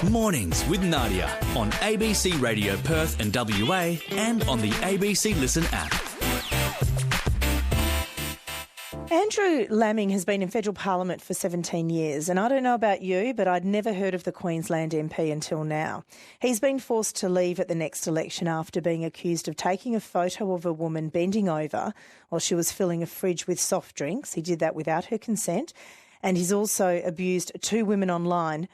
Mornings with Nadia on ABC Radio Perth and WA and on the ABC Listen app. Andrew Laming has been in federal parliament for 17 years, and I don't know about you, but I'd never heard of the Queensland MP until now. He's been forced to leave at the next election after being accused of taking a photo of a woman bending over while she was filling a fridge with soft drinks. He did that without her consent, and he's also abused two women online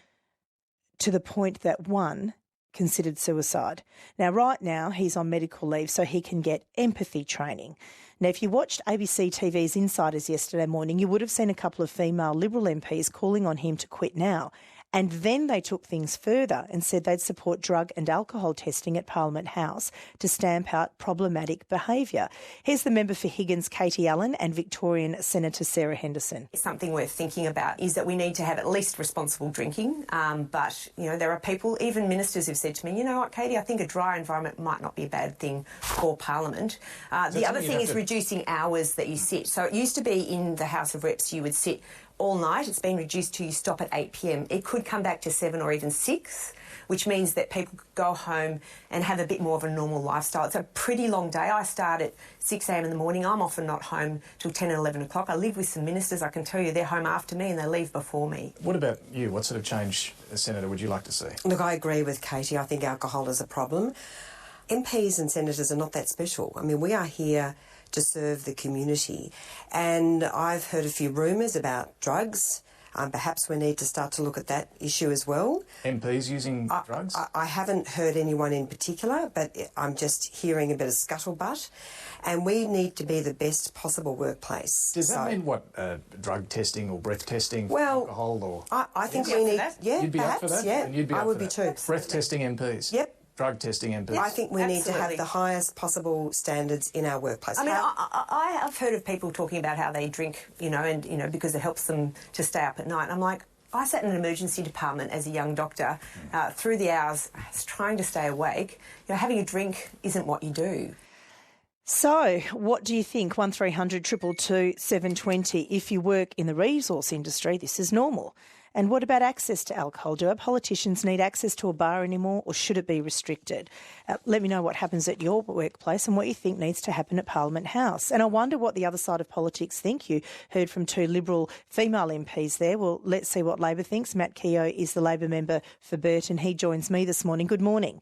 to the point that one considered suicide. Now, right now, he's on medical leave so he can get empathy training. Now, if you watched ABC TV's Insiders yesterday morning, you would have seen a couple of female Liberal MPs calling on him to quit now. And then they took things further and said they'd support drug and alcohol testing at Parliament House to stamp out problematic behaviour. Here's the member for Higgins, Katie Allen, and Victorian Senator Sarah Henderson. Something worth thinking about is that we need to have at least responsible drinking. But, you know, there are people, even ministers, who've said to me, you know what, Katie, I think a drier environment might not be a bad thing for Parliament. The other thing is reducing hours that you sit. So it used to be in the House of Reps you would sit all night. It's been reduced to you stop at 8 p.m. It could come back to 7 or even 6, which means that people could go home and have a bit more of a normal lifestyle. It's a pretty long day. I start at 6 a.m. in the morning. I'm often not home till 10 and 11 o'clock. I live with some ministers. I can tell you they're home after me and they leave before me. What about you? What sort of change, Senator, would you like to see? Look, I agree with Katie. I think alcohol is a problem. MPs and senators are not that special. I mean, we are here to serve the community. And I've heard a few rumours about drugs. Perhaps we need to start to look at that issue as well. MPs using drugs? I haven't heard anyone in particular, but I'm just hearing a bit of scuttlebutt. And we need to be the best possible workplace. Does that mean what? Drug testing or breath testing for alcohol? Or I think we need... Yeah, you'd be perhaps, up for that? yeah. And you'd be I up would for be that. too. Breath testing MPs? Yep. Drug testing MPs? I think we need to have the highest possible standards in our workplace. I mean, I have heard of people talking about how they drink, because it helps them to stay up at night. I'm like, I sat in an emergency department as a young doctor through the hours trying to stay awake. You know, having a drink isn't what you do. So, what do you think? 1300 222 720. If you work in the resource industry, this is normal. And what about access to alcohol? Do our politicians need access to a bar anymore, or should it be restricted? Let me know what happens at your workplace and what you think needs to happen at Parliament House. And I wonder what the other side of politics think. You heard from two Liberal female MPs there. Well, let's see what Labor thinks. Matt Keogh is the Labor member for Burton. He joins me this morning. Good morning.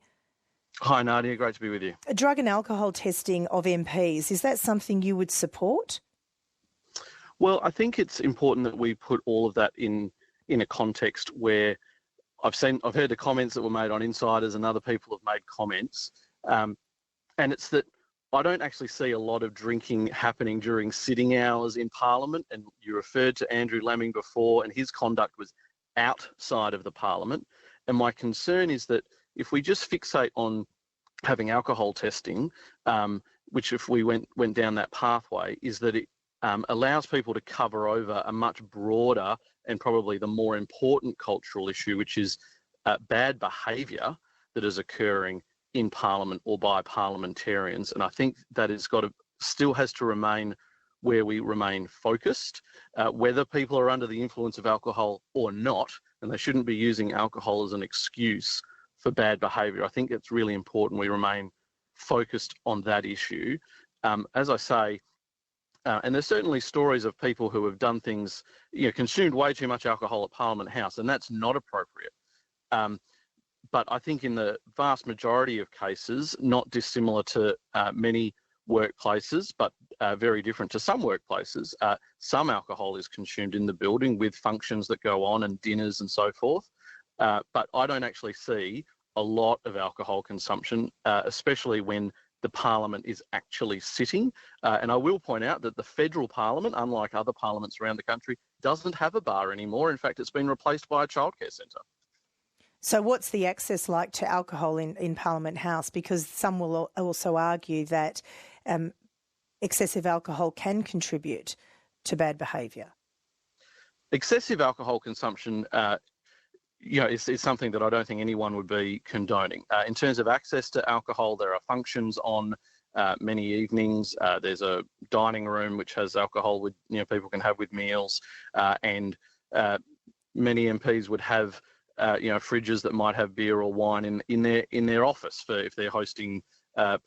Hi, Nadia. Great to be with you. Drug and alcohol testing of MPs, is that something you would support? Well, I think it's important that we put all of that in a context where I've heard the comments that were made on Insiders and other people have made comments. And it's that I don't actually see a lot of drinking happening during sitting hours in Parliament. And you referred to Andrew Laming before, and his conduct was outside of the Parliament. And my concern is that if we just fixate on having alcohol testing, which if we went down that pathway, is that it allows people to cover over a much broader and probably the more important cultural issue, which is bad behaviour that is occurring in Parliament or by parliamentarians. And I think that still has to remain where we remain focused, whether people are under the influence of alcohol or not, and they shouldn't be using alcohol as an excuse for bad behaviour. I think it's really important we remain focused on that issue. As I say, and there's certainly stories of people who have done things, consumed way too much alcohol at Parliament House, and that's not appropriate. But I think in the vast majority of cases, not dissimilar to many workplaces, but very different to some workplaces, some alcohol is consumed in the building with functions that go on and dinners and so forth. But I don't actually see a lot of alcohol consumption, especially when the Parliament is actually sitting. And I will point out that the federal Parliament, unlike other parliaments around the country, doesn't have a bar anymore. In fact, it's been replaced by a childcare centre. So what's the access like to alcohol in Parliament House? Because some will also argue that excessive alcohol can contribute to bad behaviour. Excessive alcohol consumption is something that I don't think anyone would be condoning. In terms of access to alcohol, there are functions on many evenings. There's a dining room which has alcohol with people can have with meals, and many MPs would have fridges that might have beer or wine in their office for if they're hosting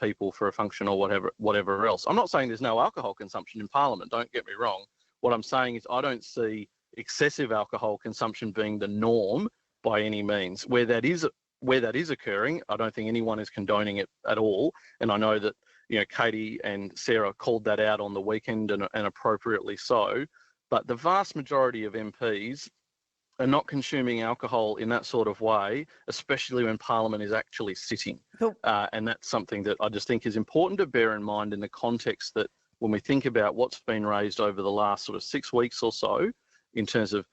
people for a function or whatever else. I'm not saying there's no alcohol consumption in Parliament, don't get me wrong. What I'm saying is I don't see excessive alcohol consumption being the norm by any means. Where that is occurring, I don't think anyone is condoning it at all. And I know that Katie and Sarah called that out on the weekend and appropriately so. But the vast majority of MPs are not consuming alcohol in that sort of way, especially when Parliament is actually sitting. And that's something that I just think is important to bear in mind in the context that when we think about what's been raised over the last sort of 6 weeks or so in terms of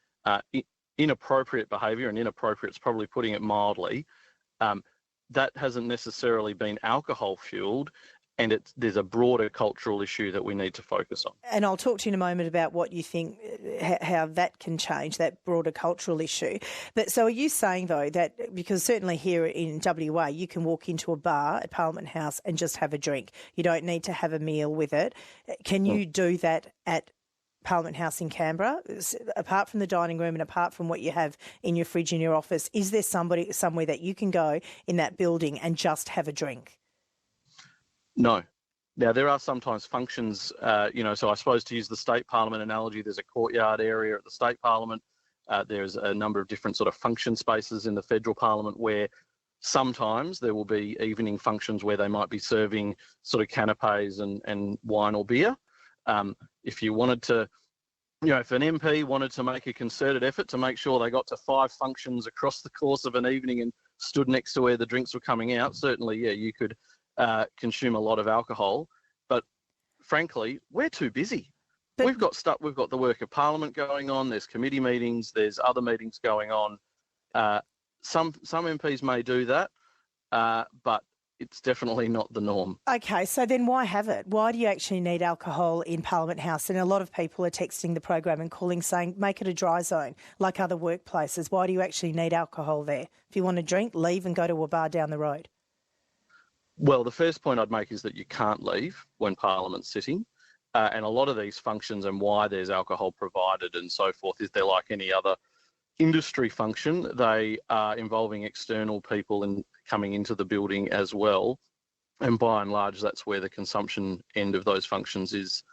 inappropriate behaviour, and inappropriate is probably putting it mildly, that hasn't necessarily been alcohol fueled. And there's a broader cultural issue that we need to focus on. And I'll talk to you in a moment about what you think, how that can change, that broader cultural issue. But so are you saying, though, that because certainly here in WA, you can walk into a bar at Parliament House and just have a drink. You don't need to have a meal with it. Can you do that at Parliament House in Canberra? Apart from the dining room and apart from what you have in your fridge in your office, is there somewhere that you can go in that building and just have a drink? No. Now, there are sometimes functions, so I suppose to use the state parliament analogy, there's a courtyard area at the state parliament. There's a number of different sort of function spaces in the federal parliament where sometimes there will be evening functions where they might be serving sort of canapes and wine or beer. If you wanted to, if an MP wanted to make a concerted effort to make sure they got to 5 functions across the course of an evening and stood next to where the drinks were coming out, certainly, yeah, you could consume a lot of alcohol, but frankly, we're too busy. We've got the work of Parliament going on. There's committee meetings. There's other meetings going on. Some MPs may do that, but it's definitely not the norm. Okay, so then why have it? Why do you actually need alcohol in Parliament House? And a lot of people are texting the program and calling saying, make it a dry zone like other workplaces. Why do you actually need alcohol there? If you want to drink, leave and go to a bar down the road. Well, the first point I'd make is that you can't leave when Parliament's sitting. And a lot of these functions and why there's alcohol provided and so forth is they're like any other industry function. They are involving external people in coming into the building as well. And by and large, that's where the consumption end of those functions is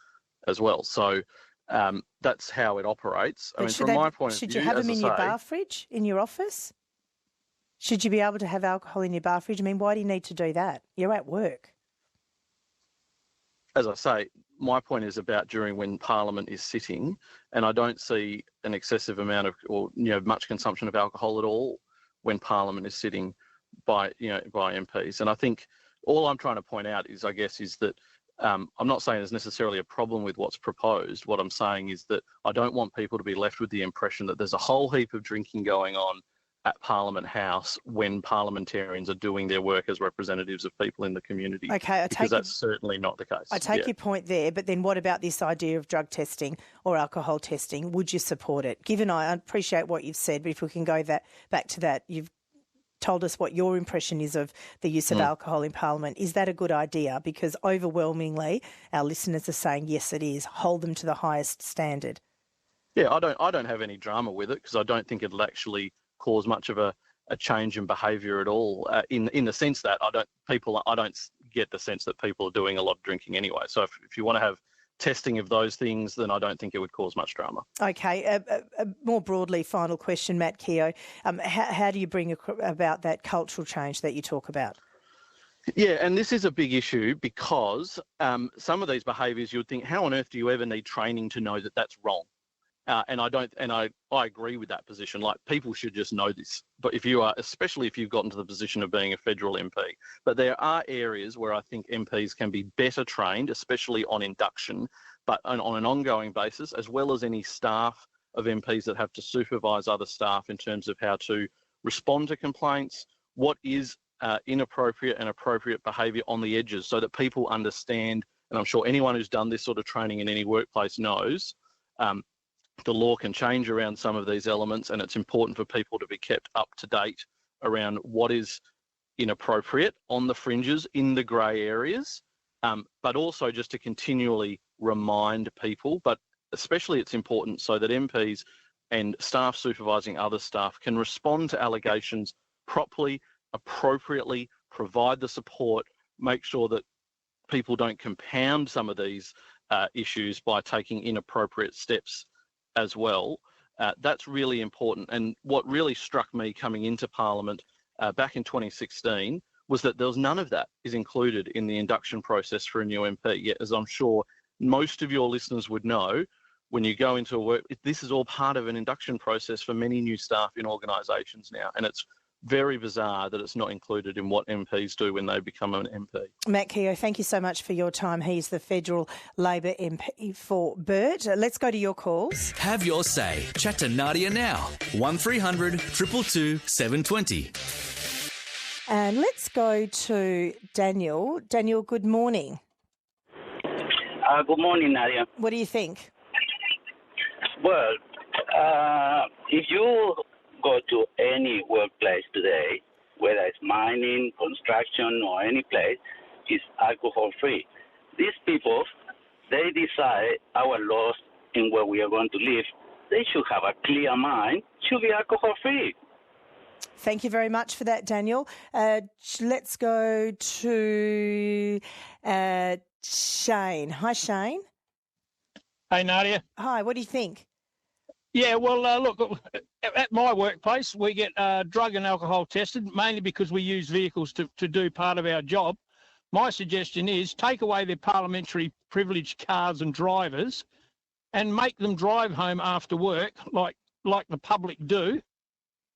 as well. So that's how it operates. I mean, from my point of view, should you have them in your bar fridge in your office? Should you be able to have alcohol in your bar fridge? I mean, why do you need to do that? You're at work. As I say, my point is about during when Parliament is sitting, and I don't see an excessive amount of, or much consumption of alcohol at all when Parliament is sitting by MPs. And I think all I'm trying to point out is, is that I'm not saying there's necessarily a problem with what's proposed. What I'm saying is that I don't want people to be left with the impression that there's a whole heap of drinking going on at Parliament House when parliamentarians are doing their work as representatives of people in the community. Okay, because that's certainly not the case. I take your point there, but then what about this idea of drug testing or alcohol testing? Would you support it? Given I appreciate what you've said, but if we can go back to that, you've told us what your impression is of the use of alcohol in Parliament. Is that a good idea? Because overwhelmingly our listeners are saying, yes, it is. Hold them to the highest standard. Yeah, I don't have any drama with it because I don't think it'll actually cause much of a change in behaviour at all. In the sense that I don't get the sense that people are doing a lot of drinking anyway. So if you want to have testing of those things, then I don't think it would cause much drama. Okay, more broadly, final question, Matt Keogh. How do you bring about that cultural change that you talk about? Yeah, and this is a big issue because some of these behaviours you would think, how on earth do you ever need training to know that that's wrong? And I agree with that position. Like, people should just know this. But especially if you've gotten to the position of being a federal MP. But there are areas where I think MPs can be better trained, especially on induction, but on an ongoing basis, as well as any staff of MPs that have to supervise other staff in terms of how to respond to complaints, what is inappropriate and appropriate behaviour on the edges, so that people understand, and I'm sure anyone who's done this sort of training in any workplace knows, the law can change around some of these elements, and it's important for people to be kept up to date around what is inappropriate on the fringes in the grey areas, but also just to continually remind people. But especially it's important so that MPs and staff supervising other staff can respond to allegations properly, appropriately, provide the support, make sure that people don't compound some of these issues by taking inappropriate steps as well. That's really important. And what really struck me coming into Parliament back in 2016 was that there was none of that is included in the induction process for a new MP. Yet, as I'm sure most of your listeners would know, when you go into a work, this is all part of an induction process for many new staff in organisations now. And it's very bizarre that it's not included in what MPs do when they become an MP. Matt Keogh, thank you so much for your time. He's the Federal Labor MP for Burt. Let's go to your calls. Have your say. Chat to Nadia now. 1300 222 720. And let's go to Daniel. Daniel, good morning. Good morning, Nadia. What do you think? Well, if you go to any workplace today, whether it's mining, construction, or any place, it's alcohol-free. These people, they decide our laws in where we are going to live. They should have a clear mind, should be alcohol-free. Thank you very much for that, Daniel. Let's go to Shane. Hi, Shane. Hey, Nadia. Hi, what do you think? Yeah, well, look, at my workplace, we get drug and alcohol tested, mainly because we use vehicles to do part of our job. My suggestion is take away their parliamentary privileged cars and drivers and make them drive home after work like the public do,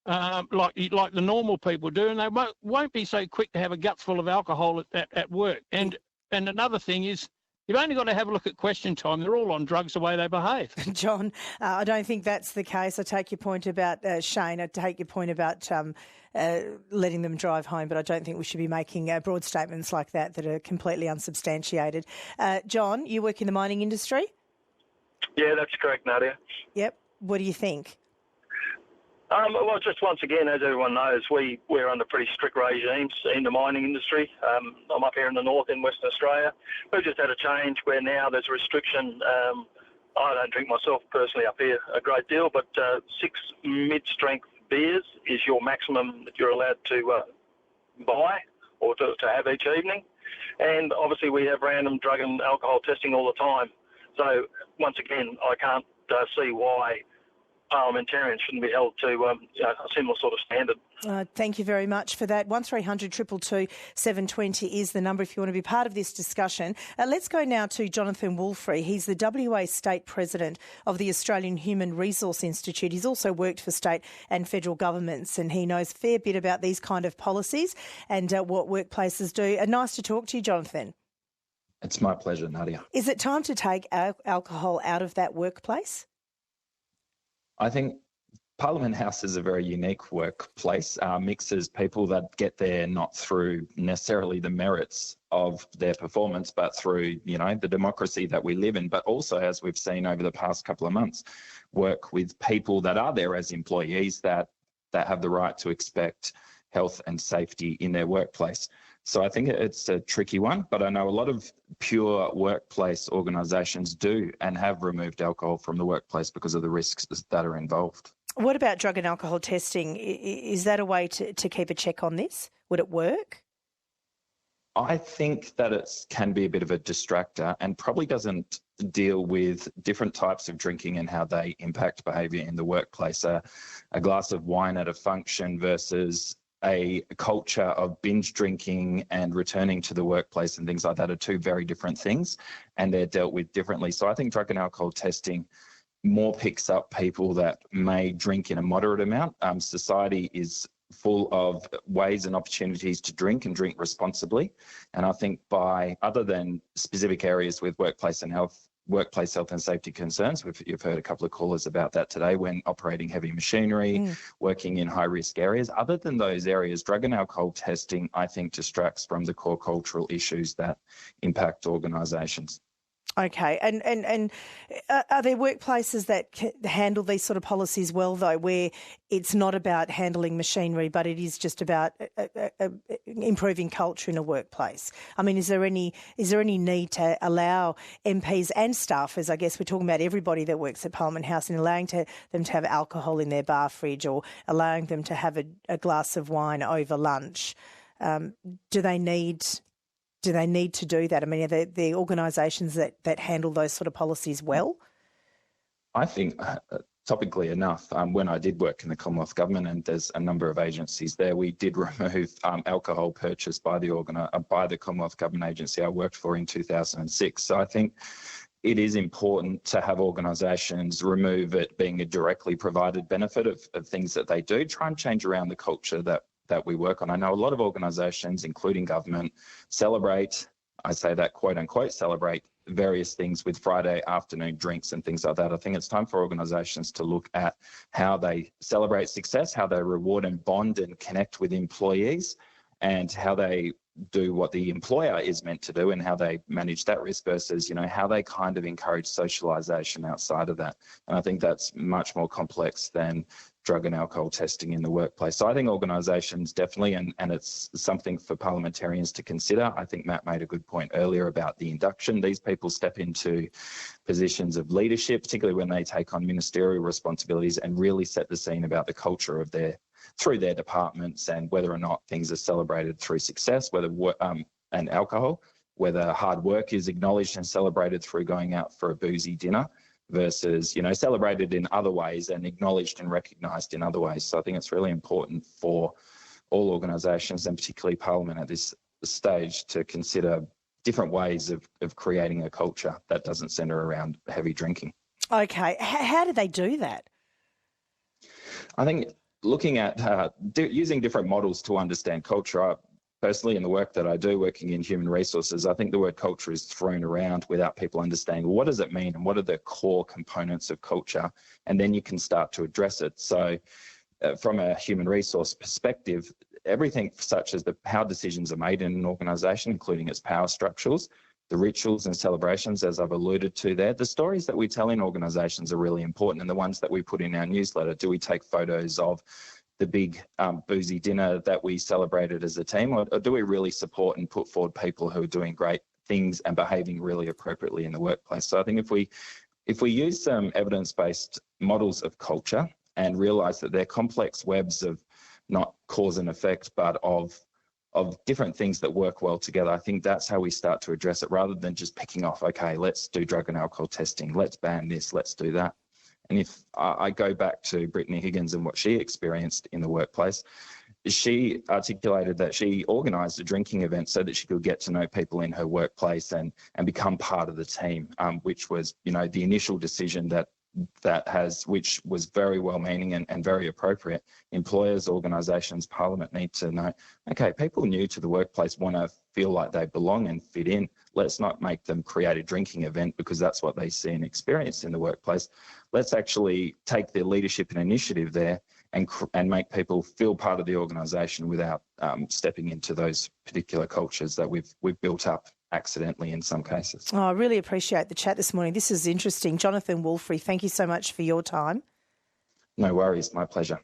like the normal people do, and they won't be so quick to have a guts full of alcohol at work. And another thing is, you've only got to have a look at Question Time. They're all on drugs the way they behave. John, I don't think that's the case. I take your point about Shane. I take your point about letting them drive home, but I don't think we should be making broad statements like that are completely unsubstantiated. John, you work in the mining industry? Yeah, that's correct, Nadia. Yep. What do you think? Well, just once again, as everyone knows, we're under pretty strict regimes in the mining industry. I'm up here in the north in Western Australia. We've just had a change where now there's a restriction. I don't drink myself personally up here a great deal, but 6 mid-strength beers is your maximum that you're allowed to buy or to have each evening. And obviously we have random drug and alcohol testing all the time. So once again, I can't see why parliamentarians shouldn't be held to a similar sort of standard. Thank you very much for that. 1300 222 720 is the number if you want to be part of this discussion. Let's go now to Jonathan Woolfrey. He's the WA State President of the Australian Human Resource Institute. He's also worked for state and federal governments, and he knows a fair bit about these kind of policies and what workplaces do. Nice to talk to you, Jonathan. It's my pleasure, Nadia. Is it time to take alcohol out of that workplace? I think Parliament House is a very unique workplace, mixes people that get there not through necessarily the merits of their performance, but through, the democracy that we live in, but also, as we've seen over the past couple of months, work with people that are there as employees that have the right to expect health and safety in their workplace. So I think it's a tricky one, but I know a lot of pure workplace organisations do and have removed alcohol from the workplace because of the risks that are involved. What about drug and alcohol testing? Is that a way to keep a check on this? Would it work? I think that it can be a bit of a distractor and probably doesn't deal with different types of drinking and how they impact behaviour in the workplace. A glass of wine at a function versus a culture of binge drinking and returning to the workplace and things like that are two very different things, and they're dealt with differently. So I think drug and alcohol testing more picks up people that may drink in a moderate amount. Society is full of ways and opportunities to drink and drink responsibly. And I think other than specific areas with workplace health and safety concerns, you've heard a couple of callers about that today, when operating heavy machinery, working in high-risk areas. Other than those areas, drug and alcohol testing, I think, distracts from the core cultural issues that impact organisations. Okay, and are there workplaces that handle these sort of policies well, though, where it's not about handling machinery, but it is just about improving culture in a workplace? I mean, is there any need to allow MPs and staffers, I guess we're talking about everybody that works at Parliament House, and allowing them to have alcohol in their bar fridge, or allowing them to have a glass of wine over lunch? Do they need to do that? I mean, are there the organisations that handle those sort of policies well? I think, topically enough, when I did work in the Commonwealth Government, and there's a number of agencies there, we did remove alcohol purchase by the Commonwealth Government agency I worked for in 2006. So I think it is important to have organisations remove it being a directly provided benefit of things that they do. Try and change around the culture that we work on. I know a lot of organisations, including government, celebrate, I say that quote unquote, celebrate various things with Friday afternoon drinks and things like that. I think it's time for organisations to look at how they celebrate success, how they reward and bond and connect with employees, and how they do what the employer is meant to do, and how they manage that risk versus, how they kind of encourage socialisation outside of that. And I think that's much more complex than drug and alcohol testing in the workplace. So I think organisations definitely, and it's something for parliamentarians to consider. I think Matt made a good point earlier about the induction. These people step into positions of leadership, particularly when they take on ministerial responsibilities, and really set the scene about the culture of through their departments, and whether or not things are celebrated through success, and alcohol, whether hard work is acknowledged and celebrated through going out for a boozy dinner, versus, celebrated in other ways and acknowledged and recognised in other ways. So I think it's really important for all organisations, and particularly Parliament at this stage, to consider different ways of creating a culture that doesn't centre around heavy drinking. Okay. How do they do that? I think looking at using different models to understand culture. Personally, in the work that I do, working in human resources, I think the word culture is thrown around without people understanding, well, what does it mean and what are the core components of culture? And then you can start to address it. So from a human resource perspective, everything such as how decisions are made in an organisation, including its power structures, the rituals and celebrations, as I've alluded to there, the stories that we tell in organisations are really important, and the ones that we put in our newsletter. Do we take photos of the big boozy dinner that we celebrated as a team, or do we really support and put forward people who are doing great things and behaving really appropriately in the workplace? So I think if we use some evidence-based models of culture and realise that they're complex webs of not cause and effect, but of different things that work well together, I think that's how we start to address it, rather than just picking off, okay, let's do drug and alcohol testing, let's ban this, let's do that. And if I go back to Brittany Higgins and what she experienced in the workplace, she articulated that she organised a drinking event so that she could get to know people in her workplace and become part of the team, which was, the initial decision which was very well-meaning and very appropriate. Employers, organisations, Parliament need to know, okay, people new to the workplace want to feel like they belong and fit in. Let's not make them create a drinking event because that's what they see and experience in the workplace. Let's actually take their leadership and initiative there and make people feel part of the organisation without stepping into those particular cultures that we've built up accidentally in some cases. Oh, I really appreciate the chat this morning. This is interesting. Jonathan Wolfrey, thank you so much for your time. No worries, my pleasure.